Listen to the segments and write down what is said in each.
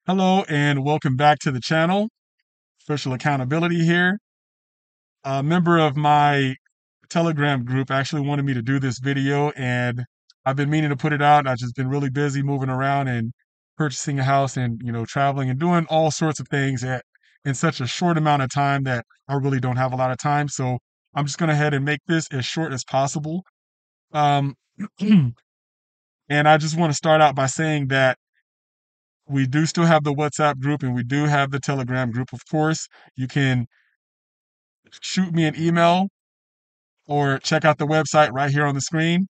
Hello and welcome back to the channel. Official Accountability here. A member of my Telegram group actually wanted me to do this video, and I've been meaning to put it out. I've just been really busy moving around and purchasing a house and, traveling and doing all sorts of things in such a short amount of time that I really don't have a lot of time. So I'm just going to head and make this as short as possible. Um, and I just want to start out by saying that we do still have the WhatsApp group and we do have the Telegram group, of course. You can shoot me an email or check out the website right here on the screen,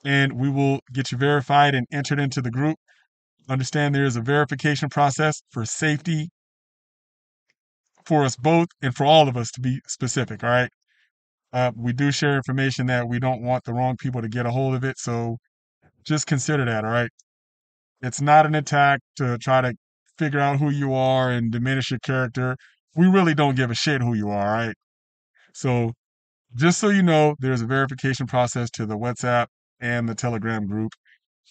and we will get you verified and entered into the group. Understand there is a verification process for safety for us both and for all of us, to be specific. All right. We do share information that we don't want the wrong people to get a hold of it. So just consider that. All right. It's not an attack to try to figure out who you are and diminish your character. We really don't give a shit who you are. All right. So just so you know, there's a verification process to the WhatsApp and the Telegram group.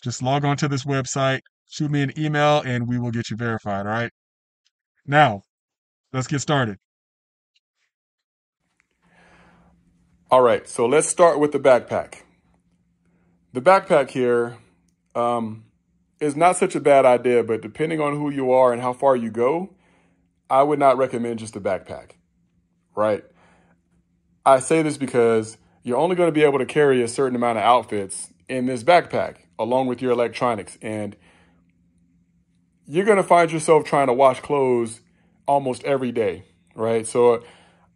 Just log on to this website, shoot me an email, and we will get you verified. All right. Now, let's get started. All right, so let's start with the backpack. The backpack here is not such a bad idea, but depending on who you are and how far you go, I would not recommend just a backpack, right? I say this because you're only going to be able to carry a certain amount of outfits in this backpack, along with your electronics. And you're going to find yourself trying to wash clothes almost every day, right? So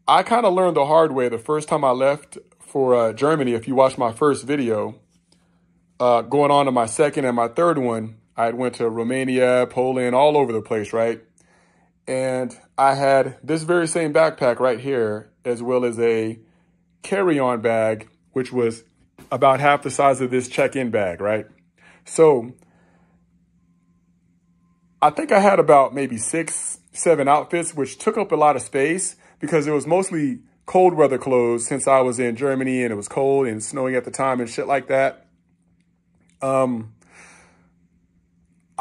I kind of learned the hard way the first time I left for Germany. If you watch my first video, going on to my second and my third one, I went to Romania, Poland, all over the place, right? And I had this very same backpack right here, as well as a carry-on bag, which was about half the size of this check-in bag, right? So I think I had about maybe 6, 7 outfits, which took up a lot of space because it was mostly cold weather clothes since I was in Germany and it was cold and snowing at the time and shit like that.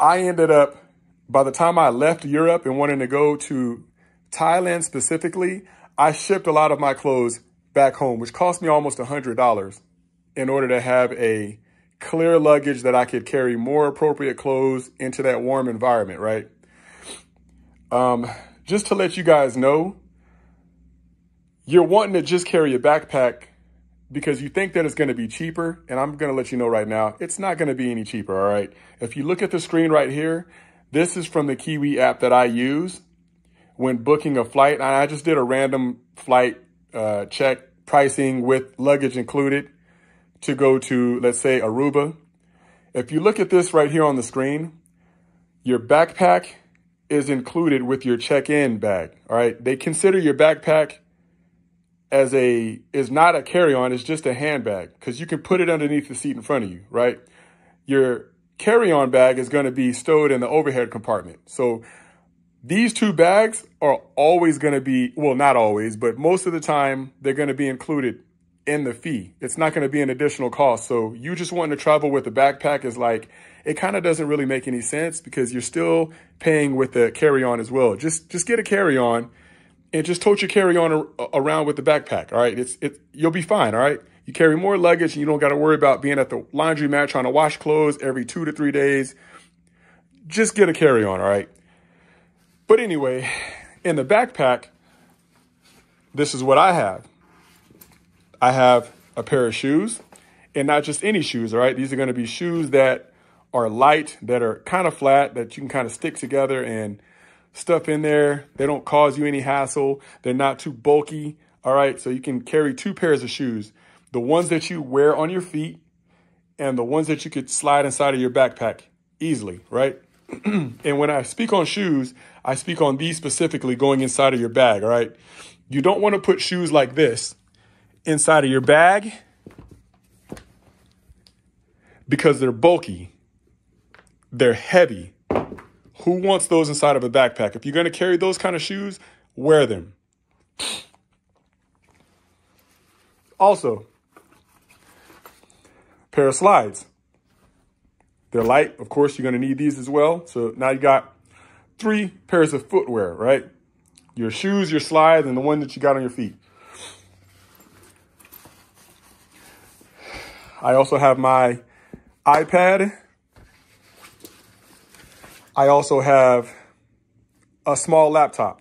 I ended up, by the time I left Europe and wanted to go to Thailand specifically, I shipped a lot of my clothes back home, which cost me almost $100 in order to have a clear luggage that I could carry more appropriate clothes into that warm environment, right? Just to let you guys know, you're wanting to just carry a backpack because you think that it's going to be cheaper. And I'm going to let you know right now, it's not going to be any cheaper, all right? If you look at the screen right here, this is from the Kiwi app that I use when booking a flight. And I just did a random flight check pricing with luggage included to go to, let's say, Aruba. If you look at this right here on the screen, your backpack is included with your check-in bag, all right? They consider your backpack is not a carry-on, it's just a handbag because you can put it underneath the seat in front of you, right? Your carry-on bag is going to be stowed in the overhead compartment. So these two bags are always going to be, well, not always, but most of the time they're going to be included in the fee. It's not going to be an additional cost. So you just wanting to travel with a backpack is like, it kind of doesn't really make any sense because you're still paying with the carry-on as well. Just get a carry-on and just tote your carry-on around with the backpack, all right? You'll be fine, all right? You carry more luggage and you don't got to worry about being at the laundromat trying to wash clothes every 2 to 3 days. Just get a carry-on, all right? But anyway, in the backpack, this is what I have. I have a pair of shoes, and not just any shoes, all right? These are going to be shoes that are light, that are kind of flat, that you can kind of stick together and stuff in there. They don't cause you any hassle. They're not too bulky. All right. So you can carry 2 pairs of shoes, the ones that you wear on your feet and the ones that you could slide inside of your backpack easily. Right. And when I speak on shoes, I speak on these specifically going inside of your bag. All right. You don't want to put shoes like this inside of your bag because they're bulky. They're heavy. Who wants those inside of a backpack? If you're going to carry those kind of shoes, wear them. Also, pair of slides. They're light. Of course, you're going to need these as well. So now you got 3 pairs of footwear, right? Your shoes, your slides, and the one that you got on your feet. I also have my iPad. I also have a small laptop.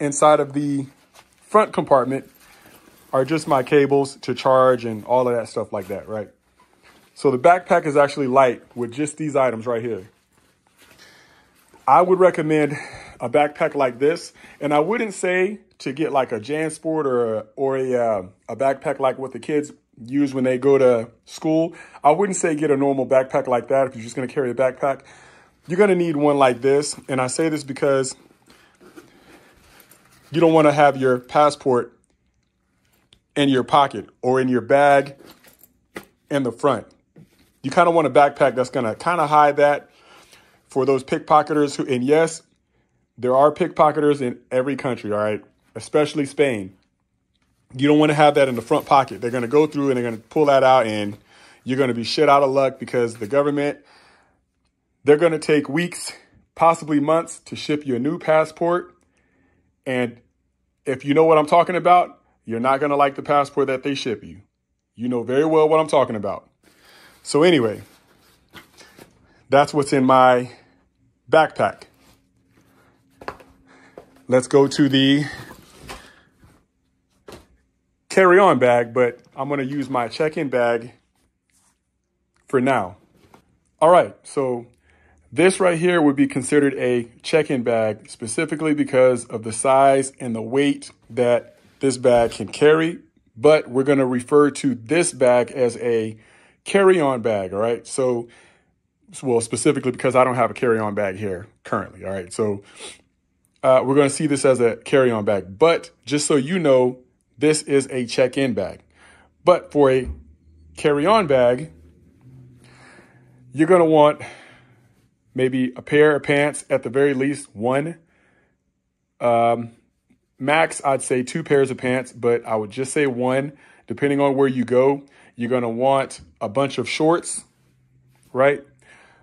Inside of the front compartment are just my cables to charge and all of that stuff like that, right? So the backpack is actually light with just these items right here. I would recommend a backpack like this, and I wouldn't say to get like a JanSport or a backpack like what the kids use when they go to school. I wouldn't say get a normal backpack like that if you're just going to carry a backpack. You're going to need one like this, and I say this because you don't want to have your passport in your pocket or in your bag in the front. You kind of want a backpack that's going to kind of hide that for those pickpocketers who, and yes, there are pickpocketers in every country, all right, especially Spain. You don't want to have that in the front pocket. They're going to go through and they're going to pull that out, and you're going to be shit out of luck because the government, they're going to take weeks, possibly months to ship you a new passport. And if you know what I'm talking about, you're not going to like the passport that they ship you. You know very well what I'm talking about. So anyway, that's what's in my backpack. Let's go to the carry-on bag, but I'm going to use my check-in bag for now. All right, so this right here would be considered a check-in bag specifically because of the size and the weight that this bag can carry, but we're going to refer to this bag as a carry-on bag, all right? So, well, specifically because I don't have a carry-on bag here currently, all right? So we're going to see this as a carry-on bag, but just so you know, this is a check-in bag. But for a carry-on bag, you're going to want maybe a pair of pants, at the very least one. Max, I'd say 2 pairs of pants, but I would just say one. Depending on where you go, you're going to want a bunch of shorts, right?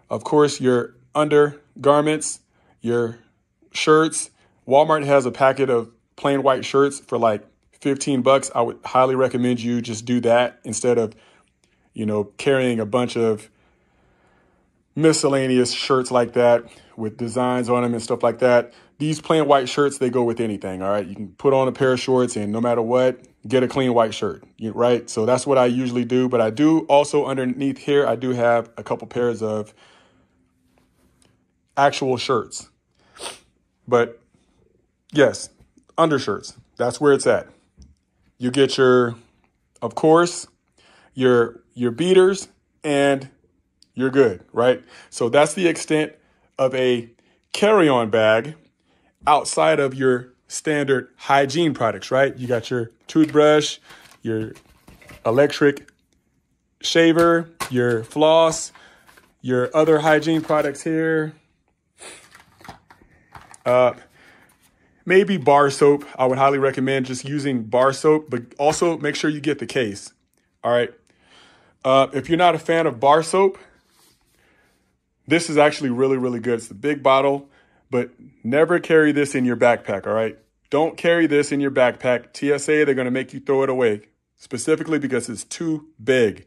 Of course, your undergarments, your shirts. Walmart has a packet of plain white shirts for like $15. I would highly recommend you just do that instead of, you know, carrying a bunch of miscellaneous shirts like that with designs on them and stuff like that. These plain white shirts, they go with anything, all right? You can put on a pair of shorts and no matter what, get a clean white shirt, right? So that's what I usually do. But I do also underneath here, I do have a couple pairs of actual shirts. But yes, undershirts, that's where it's at. You get your, of course, your beaters, and you're good, right? So that's the extent of a carry-on bag outside of your standard hygiene products, right? You got your toothbrush, your electric shaver, your floss, your other hygiene products here. Maybe bar soap. I would highly recommend just using bar soap, but also make sure you get the case. All right. If you're not a fan of bar soap, this is actually really, really good. It's the big bottle, but never carry this in your backpack. All right. Don't carry this in your backpack. TSA, they're going to make you throw it away specifically because it's too big.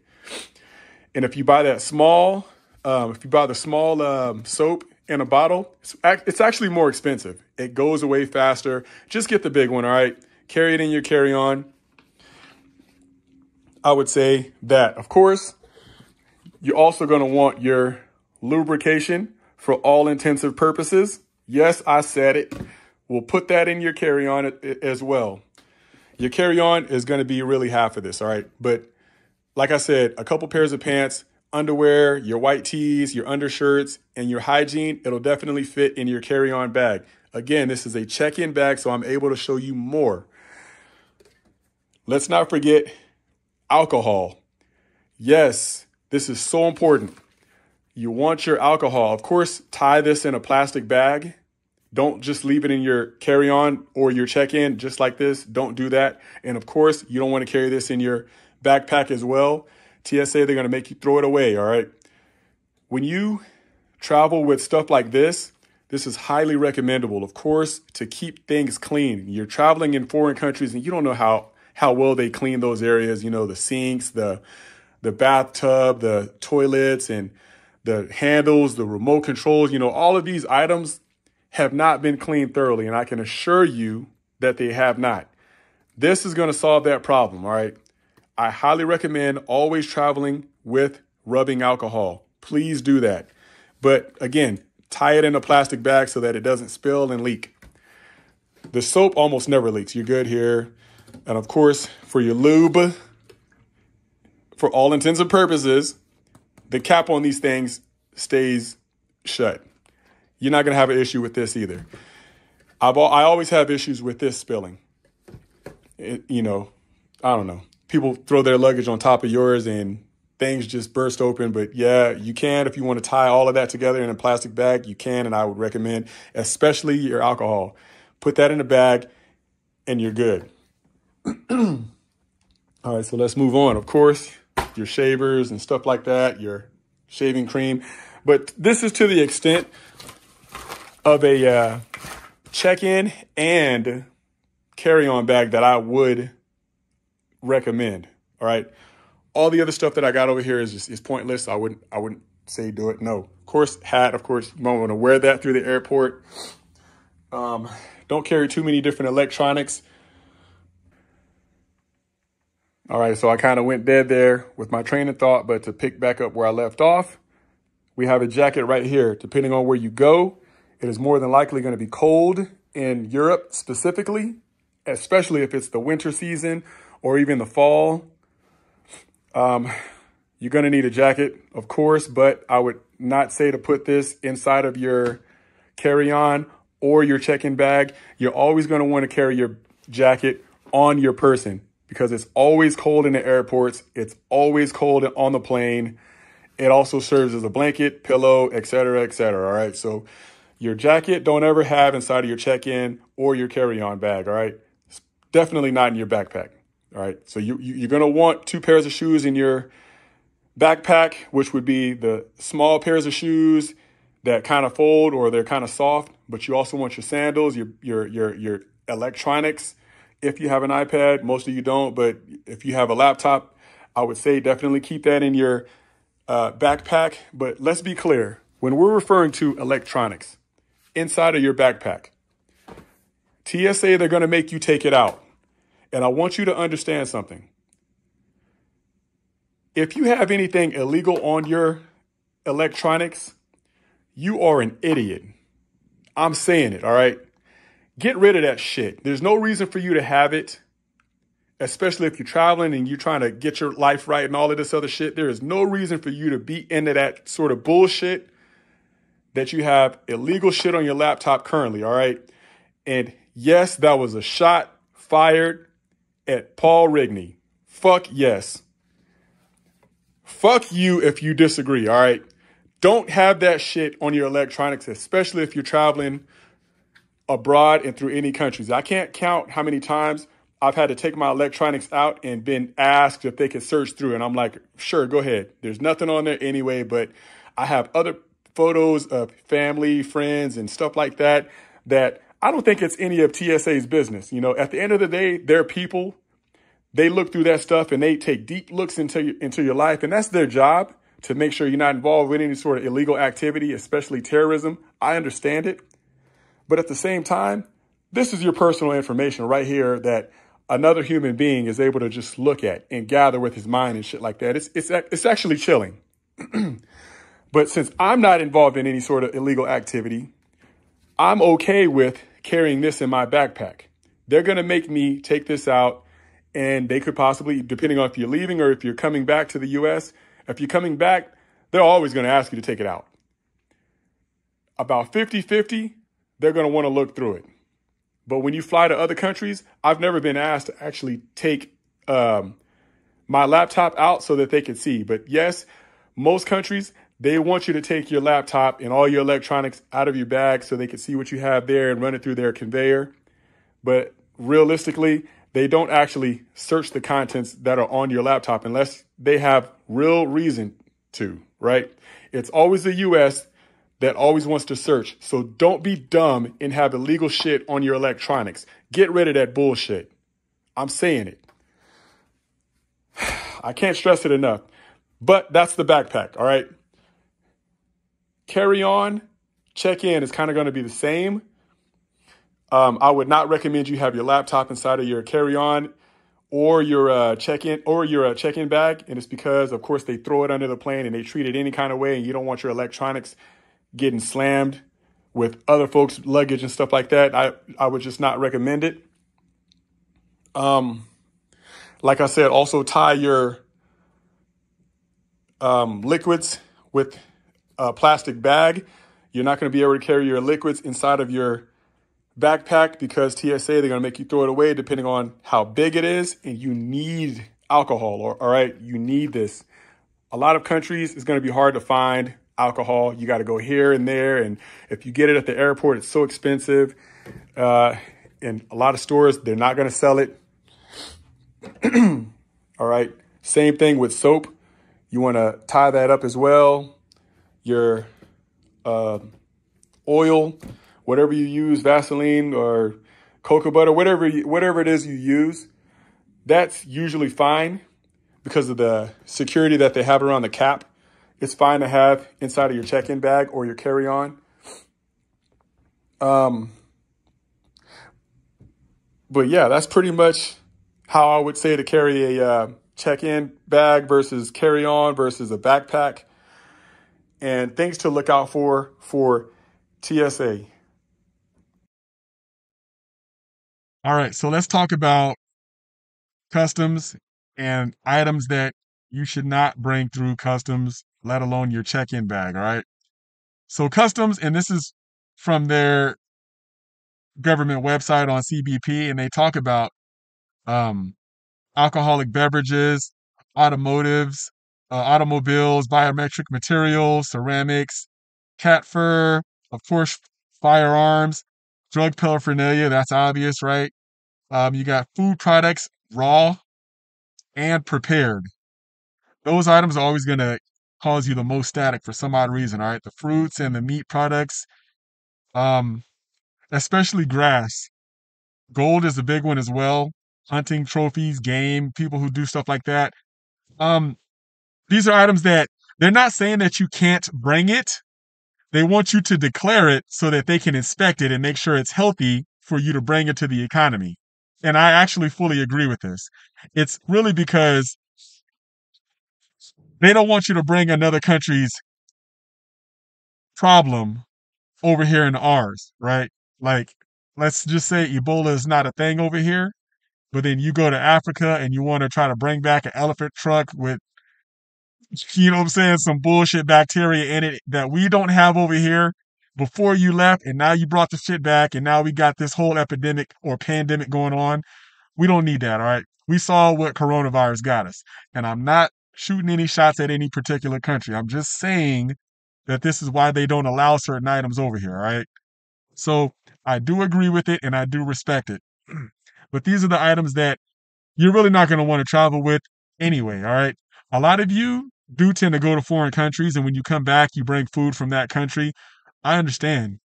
And if you buy that small, the small soap in a bottle, it's actually more expensive. It goes away faster. Just get the big one, all right? Carry it in your carry-on. I would say that. Of course, you're also going to want your lubrication for all intensive purposes. Yes, I said it. We'll put that in your carry-on as well. Your carry-on is going to be really half of this, all right? But like I said, a couple pairs of pants, underwear, your white tees, your undershirts, and your hygiene, it'll definitely fit in your carry-on bag. Again, this is a check-in bag, so I'm able to show you more. Let's not forget alcohol. Yes, this is so important. You want your alcohol. Of course, tie this in a plastic bag. Don't just leave it in your carry-on or your check-in just like this. Don't do that. And of course, you don't want to carry this in your backpack as well. TSA, they're going to make you throw it away, all right? When you travel with stuff like this, this is highly recommendable, of course, to keep things clean. You're traveling in foreign countries and you don't know how well they clean those areas, you know, the sinks, the bathtub, the toilets, and the handles, the remote controls, you know, all of these items have not been cleaned thoroughly. And I can assure you that they have not. This is going to solve that problem. All right. I highly recommend always traveling with rubbing alcohol. Please do that. But again, tie it in a plastic bag so that it doesn't spill and leak. The soap almost never leaks. You're good here. And of course, for your lube, for all intents and purposes, the cap on these things stays shut. You're not going to have an issue with this either. I always have issues with this spilling. You know, I don't know. People throw their luggage on top of yours and things just burst open. But yeah, you can. If you want to tie all of that together in a plastic bag, you can. And I would recommend, especially your alcohol, put that in a bag and you're good. All right, so let's move on. Of course, your shavers and stuff like that, your shaving cream. But this is to the extent of a check-in and carry-on bag that I would recommend. All right. All the other stuff that I got over here is pointless. I wouldn't say do it. No. Of course, hat. Of course, you might want to wear that through the airport. Don't carry too many different electronics. All right, so I kind of went dead there with my train of thought, but to pick back up where I left off, we have a jacket right here. Depending on where you go, it is more than likely going to be cold in Europe specifically, especially if it's the winter season or even the fall. You're going to need a jacket, of course, but I would not say to put this inside of your carry-on or your check-in bag. You're always going to want to carry your jacket on your person, because it's always cold in the airports. It's always cold on the plane. It also serves as a blanket, pillow, et cetera, et cetera. All right. So your jacket, don't ever have inside of your check-in or your carry-on bag. All right. It's definitely not in your backpack. All right. So you're going to want 2 pairs of shoes in your backpack, which would be the small pairs of shoes that kind of fold or they're kind of soft, but you also want your sandals, your electronics. If you have an iPad, most of you don't, but if you have a laptop, I would say definitely keep that in your backpack. But let's be clear, when we're referring to electronics inside of your backpack, TSA, they're going to make you take it out. And I want you to understand something. If you have anything illegal on your electronics, you are an idiot. I'm saying it, all right? Get rid of that shit. There's no reason for you to have it, especially if you're traveling and you're trying to get your life right and all of this other shit. There is no reason for you to be into that sort of bullshit that you have illegal shit on your laptop currently, all right? And yes, that was a shot fired at Paul Rigney. Fuck yes. Fuck you if you disagree, all right? Don't have that shit on your electronics, especially if you're traveling abroad and through any countries. I can't count how many times I've had to take my electronics out and been asked if they could search through. And I'm like, sure, go ahead. There's nothing on there anyway, but I have other photos of family, friends, and stuff like that I don't think it's any of TSA's business. You know, at the end of the day, they're people. They look through that stuff and they take deep looks into your life. And that's their job, to make sure you're not involved with any sort of illegal activity, especially terrorism. I understand it. But at the same time, this is your personal information right here that another human being is able to just look at and gather with his mind and shit like that. It's actually chilling. But since I'm not involved in any sort of illegal activity, I'm okay with carrying this in my backpack. They're going to make me take this out, and they could possibly, depending on if you're leaving or if you're coming back to the U.S., if you're coming back, they're always going to ask you to take it out. About 50-50, they're going to want to look through it. But when you fly to other countries, I've never been asked to actually take my laptop out so that they can see. But yes, most countries, they want you to take your laptop and all your electronics out of your bag so they can see what you have there and run it through their conveyor. But realistically, they don't actually search the contents that are on your laptop unless they have real reason to, right? It's always the U.S. that always wants to search. So don't be dumb and have illegal shit on your electronics. Get rid of that bullshit. I'm saying it. I can't stress it enough. But that's the backpack, all right? Carry on, check in is kind of going to be the same. I would not recommend you have your laptop inside of your carry-on or your check-in bag, and it's because, of course, they throw it under the plane and they treat it any kind of way, and you don't want your electronics getting slammed with other folks' luggage and stuff like that. I would just not recommend it. Like I said, also tie your liquids with a plastic bag. You're not going to be able to carry your liquids inside of your backpack because TSA, they're going to make you throw it away depending on how big it is, and you need alcohol, all right? You need this. A lot of countries, it's going to be hard to find alcohol. You got to go here and there, and if you get it at the airport, it's so expensive. In a lot of stores, they're not going to sell it. All right. Same thing with soap. You want to tie that up as well. Your oil, whatever you use, Vaseline or cocoa butter, whatever it is you use, that's usually fine because of the security that they have around the cap. It's fine to have inside of your check-in bag or your carry-on. But yeah, that's pretty much how I would say to carry a check-in bag versus carry-on versus a backpack. And things to look out for TSA. All right, so let's talk about customs and items that you should not bring through customs, let alone your check-in bag, all right? So customs, and this is from their government website on CBP, and they talk about um, alcoholic beverages, automobiles, biometric materials, ceramics, cat fur, of course, firearms, drug paraphernalia, that's obvious, right? You got food products, raw and prepared. Those items are always going to cause you the most static for some odd reason, all right? The fruits and the meat products, um, especially grass. Gold is a big one as well. Hunting trophies, game, people who do stuff like that. Um, these are items that they're not saying that you can't bring it. They want you to declare it so that they can inspect it and make sure it's healthy for you to bring it to the economy. And I actually fully agree with this. It's really because they don't want you to bring another country's problem over here in ours, right? Like, let's just say Ebola is not a thing over here, but then you go to Africa and you want to try to bring back an elephant truck with, you know what I'm saying, some bullshit bacteria in it that we don't have over here before you left, and now you brought the shit back, and now we got this whole epidemic or pandemic going on. We don't need that, all right? We saw what coronavirus got us. And I'm not shooting any shots at any particular country. I'm just saying that this is why they don't allow certain items over here, all right? So I do agree with it and I do respect it. But these are the items that you're really not going to want to travel with anyway, all right? A lot of you do tend to go to foreign countries, and when you come back, you bring food from that country. I understand.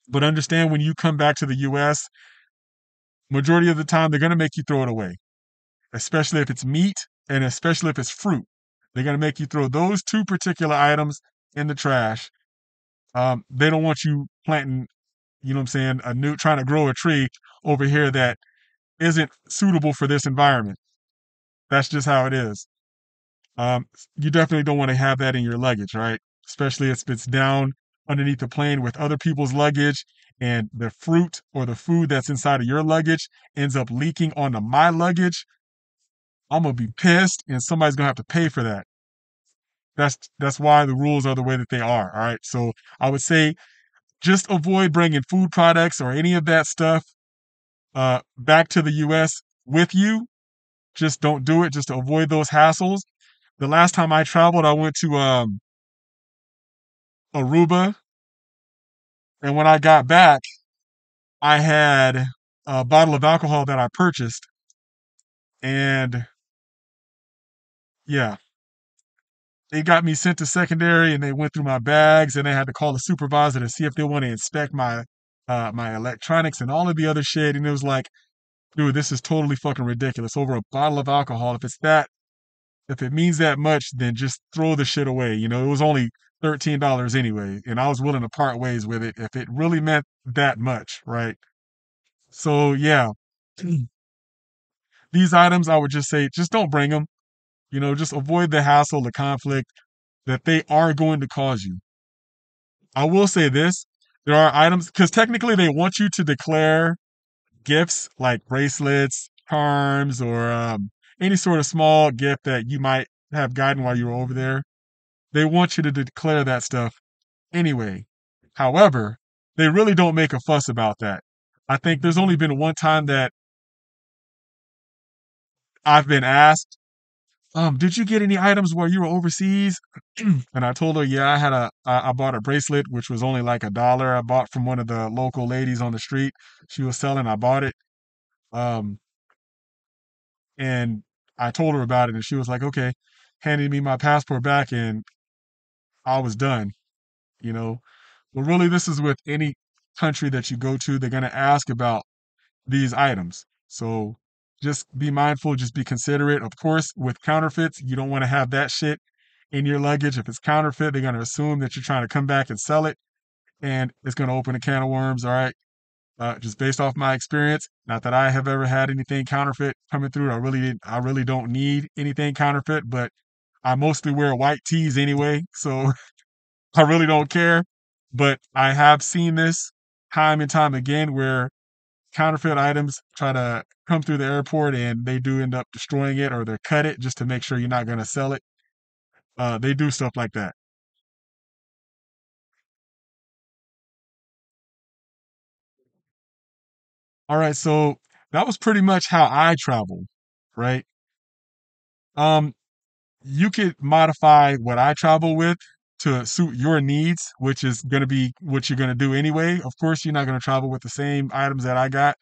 But understand when you come back to the US, majority of the time, they're going to make you throw it away, especially if it's meat and especially if it's fruit. They're going to make you throw those two particular items in the trash. They don't want you planting, you know what I'm saying, trying to grow a tree over here that isn't suitable for this environment. That's just how it is. Um, you definitely don't want to have that in your luggage, right? Especially if it's down underneath the plane with other people's luggage and the fruit or the food that's inside of your luggage ends up leaking onto my luggage. I'm gonna be pissed and somebody's gonna have to pay for that. That's why the rules are the way that they are. All right. So I would say just avoid bringing food products or any of that stuff back to the US with you. Just don't do it, just to avoid those hassles. The last time I traveled, I went to Aruba, and when I got back, I had a bottle of alcohol that I purchased, and yeah, They got me sent to secondary and they went through my bags and they had to call the supervisor to see if they want to inspect my electronics and all of the other shit. And it was like, dude, this is totally fucking ridiculous. Over a bottle of alcohol. If it means that much, then just throw the shit away. It was only $13 anyway, and I was willing to part ways with it if it really meant that much, right? So yeah, these items I would just say just don't bring them. Just avoid the hassle, the conflict that they are going to cause you. I will say this: there are items because technically they want you to declare gifts like bracelets, charms, or any sort of small gift that you might have gotten while you were over there. They want you to declare that stuff anyway. However, they really don't make a fuss about that. I think there's only been one time that I've been asked, did you get any items while you were overseas? And I told her, yeah, I bought a bracelet, which was only like $1. I bought from one of the local ladies on the street. She was selling, I bought it. Um, and I told her about it and she was like, okay, handed me my passport back and I was done, you know. But really, this is with any country that you go to, they're going to ask about these items. So just be mindful, just be considerate. Of course, with counterfeits, you don't want to have that shit in your luggage. If it's counterfeit, they're going to assume that you're trying to come back and sell it, and it's going to open a can of worms. All right. Just based off my experience, not that I have ever had anything counterfeit coming through. I really don't need anything counterfeit, but I mostly wear white tees anyway, so I really don't care. But I have seen this time and time again where counterfeit items try to come through the airport and they do end up destroying it or they cut it just to make sure you're not going to sell it. They do stuff like that. All right, so that was pretty much how I travel, right? Um, you could modify what I travel with to suit your needs, which is going to be what you're going to do anyway. Of course, you're not going to travel with the same items that I got,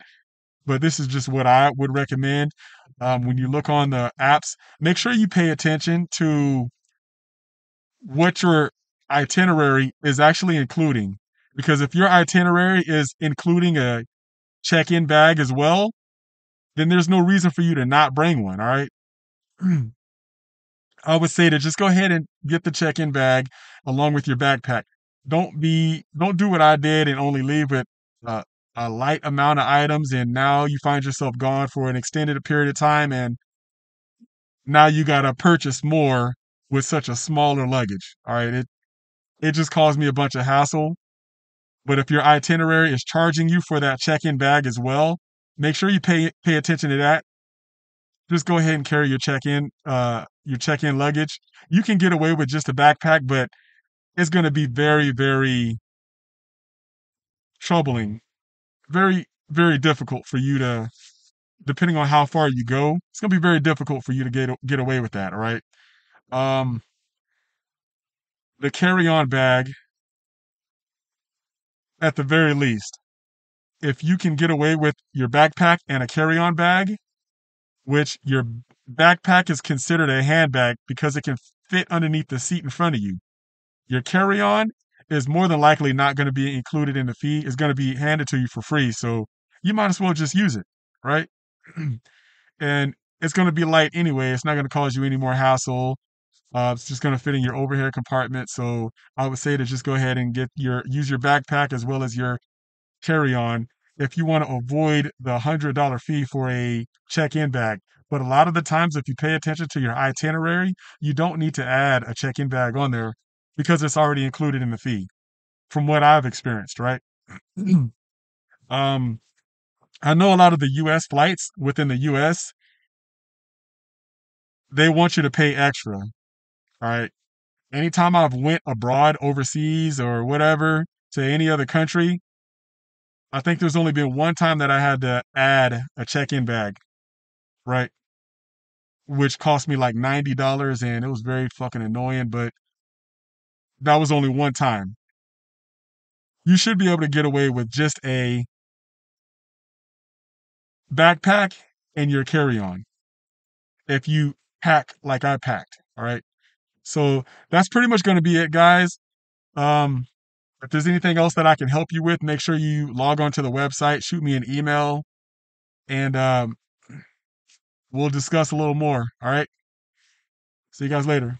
but this is just what I would recommend. When you look on the apps, make sure you pay attention to what your itinerary is actually including. Because if your itinerary is including a check in bag as well, then there's no reason for you to not bring one. All right. I would say to just go ahead and get the check in bag along with your backpack. Don't do what I did and only leave with uh, a light amount of items and now you find yourself gone for an extended period of time and now you got to purchase more with such a smaller luggage. All right. It just caused me a bunch of hassle. But if your itinerary is charging you for that check-in bag as well, make sure you pay attention to that. Just go ahead and carry your check-in luggage. You can get away with just a backpack, but it's going to be very, very troubling, very, very difficult for you to, depending on how far you go, it's going to be very difficult for you to get away with that. All right. Um, the carry-on bag, at the very least, if you can get away with your backpack and a carry-on bag, which your backpack is considered a handbag because it can fit underneath the seat in front of you. Your carry on is more than likely not going to be included in the fee, it's going to be handed to you for free. So you might as well just use it, right? And it's going to be light anyway. It's not going to cause you any more hassle. It's just going to fit in your overhead compartment. So I would say to just go ahead and use your backpack as well as your carry on if you want to avoid the $100 fee for a check in bag. But a lot of the times, if you pay attention to your itinerary, you don't need to add a check in bag on there because it's already included in the fee, from what I've experienced, right? um, I know a lot of the US flights within the US, they want you to pay extra, all right? Anytime I've went abroad, overseas, or whatever to any other country, I think there's only been one time that I had to add a check in bag, right? Which cost me like $90 and it was very fucking annoying, but that was only one time. You should be able to get away with just a backpack and your carry on if you pack like I packed. All right. So that's pretty much going to be it, guys. Um, if there's anything else that I can help you with, make sure you log on to the website, shoot me an email, and we'll discuss a little more. All right. See you guys later.